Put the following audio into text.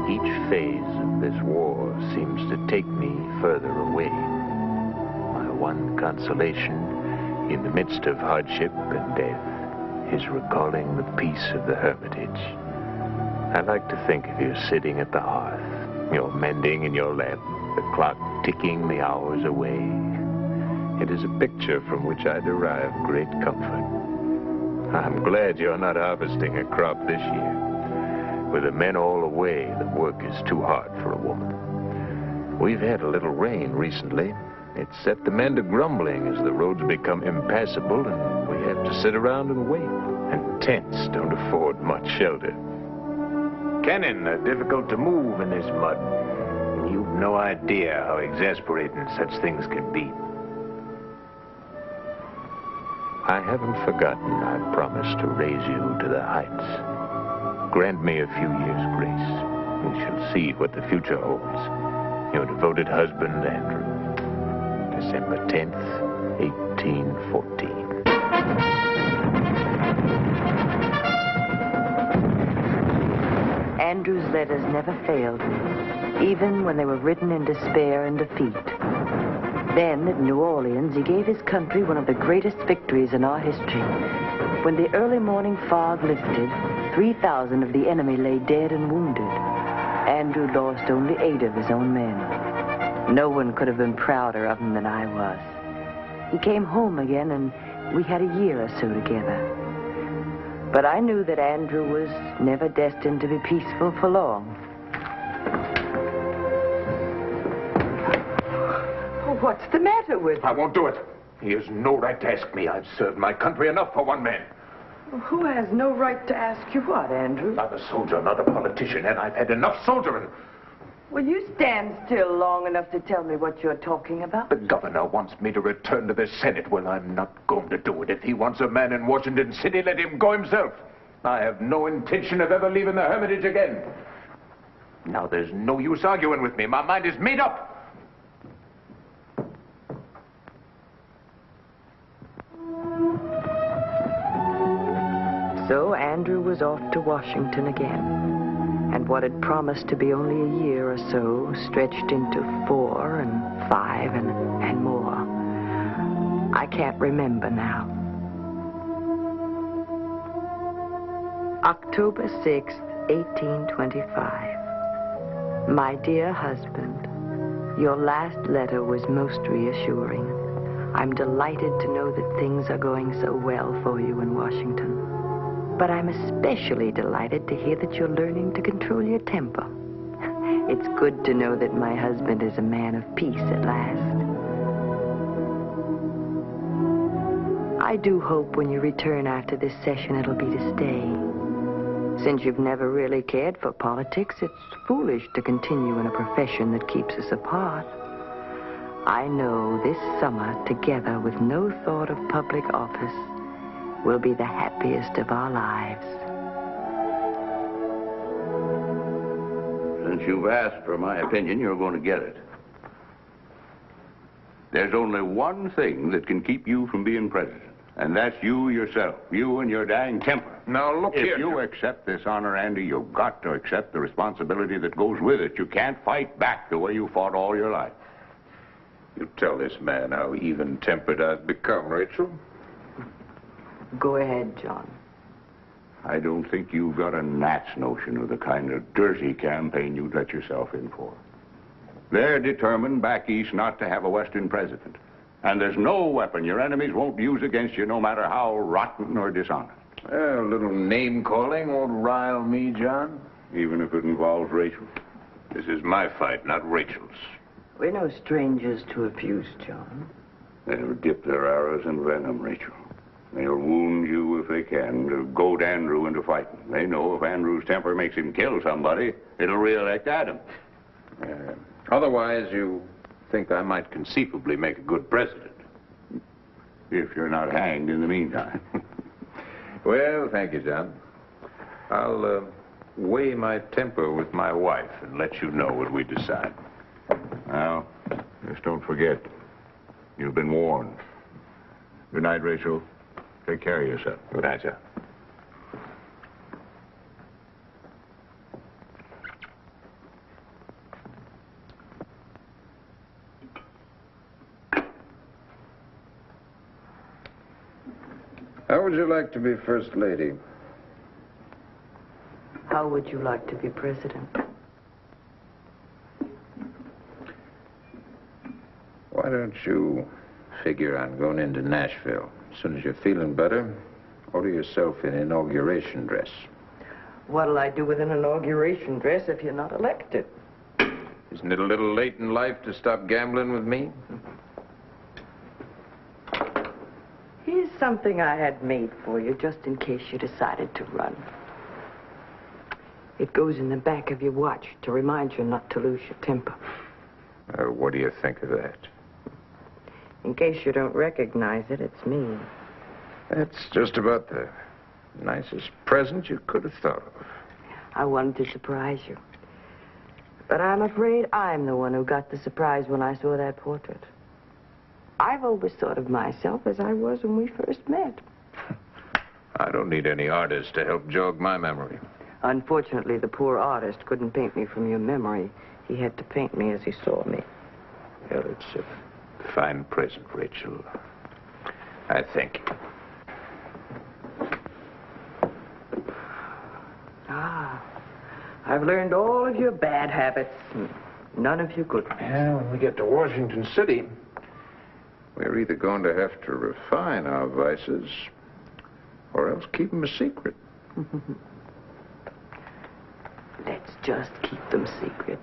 Each phase of this war seems to take me further away. My one consolation in the midst of hardship and death is recalling the peace of the hermitage. I like to think of you sitting at the hearth, you're mending in your lap, the clock ticking the hours away. It is a picture from which I derive great comfort. I'm glad you're not harvesting a crop this year. With the men all away, the work is too hard for a woman. We've had a little rain recently. It set the men to grumbling as the roads become impassable and we have to sit around and wait. And tents don't afford much shelter. Cannon are difficult to move in this mud. And you've no idea how exasperating such things can be. I haven't forgotten I promised to raise you to the heights. Grant me a few years' grace. We shall see what the future holds. Your devoted husband, Andrew. December 10th, 1814. Andrew's letters never failed me, even when they were written in despair and defeat. Then, at New Orleans, he gave his country one of the greatest victories in our history. When the early morning fog lifted, 3,000 of the enemy lay dead and wounded. Andrew lost only 8 of his own men. No one could have been prouder of him than I was. He came home again, and we had a year or so together. But I knew that Andrew was never destined to be peaceful for long. What's the matter with you? I won't do it. He has no right to ask me. I've served my country enough for one man. Who has no right to ask you what, Andrew? Not a soldier, not a politician, and I've had enough soldiering. Will you stand still long enough to tell me what you're talking about? The governor wants me to return to the Senate. Well, I'm not going to do it. If he wants a man in Washington City, let him go himself. I have no intention of ever leaving the Hermitage again. Now, there's no use arguing with me. My mind is made up. So Andrew was off to Washington again. And what had promised to be only a year or so stretched into 4 and 5 and more. I can't remember now. October 6th, 1825. My dear husband, your last letter was most reassuring. I'm delighted to know that things are going so well for you in Washington. But I'm especially delighted to hear that you're learning to control your temper. It's good to know that my husband is a man of peace at last. I do hope when you return after this session it'll be to stay. Since you've never really cared for politics, it's foolish to continue in a profession that keeps us apart. I know this summer, together with no thought of public office, will be the happiest of our lives. Since you've asked for my opinion, you're going to get it. There's only one thing that can keep you from being president, and that's you yourself, you and your dang temper. Now, look here. If you accept this honor, Andy, you've got to accept the responsibility that goes with it. You can't fight back the way you fought all your life. You tell this man how even-tempered I've become, Rachel. Go ahead, John. I don't think you've got a gnat's notion of the kind of dirty campaign you'd let yourself in for. They're determined back east not to have a Western president. And there's no weapon your enemies won't use against you, no matter how rotten or dishonest. A little name-calling won't rile me, John. Even if it involves Rachel. This is my fight, not Rachel's. We're no strangers to abuse, John. They'll dip their arrows in venom, Rachel. They'll wound you if they can to goad Andrew into fighting. They know if Andrew's temper makes him kill somebody, it'll re-elect Adam. Otherwise, you think I might conceivably make a good president? If you're not hanged in the meantime. Well, thank you, John. I'll weigh my temper with my wife and let you know what we decide. Now, just don't forget, you've been warned. Good night, Rachel. Take care of yourself. Good night, John. would you like to be First Lady? How would you like to be president? Why don't you figure on going into Nashville? As soon as you're feeling better, order yourself an inauguration dress. What'll I do with an inauguration dress if you're not elected? Isn't it a little late in life to stop gambling with me? Here's something I had made for you, just in case you decided to run. It goes in the back of your watch to remind you not to lose your temper. What do you think of that? In case you don't recognize it, it's me. That's just about the nicest present you could have thought of. I wanted to surprise you. But I'm afraid I'm the one who got the surprise when I saw that portrait. I've always thought of myself as I was when we first met. I don't need any artist to help jog my memory. Unfortunately, the poor artist couldn't paint me from your memory. He had to paint me as he saw me. Well, it's a fine present, Rachel. I thank you. Ah, I've learned all of your bad habits, none of your good ones. Yeah, when we get to Washington City, we're either going to have to refine our vices or else keep them a secret. Let's just keep them secret.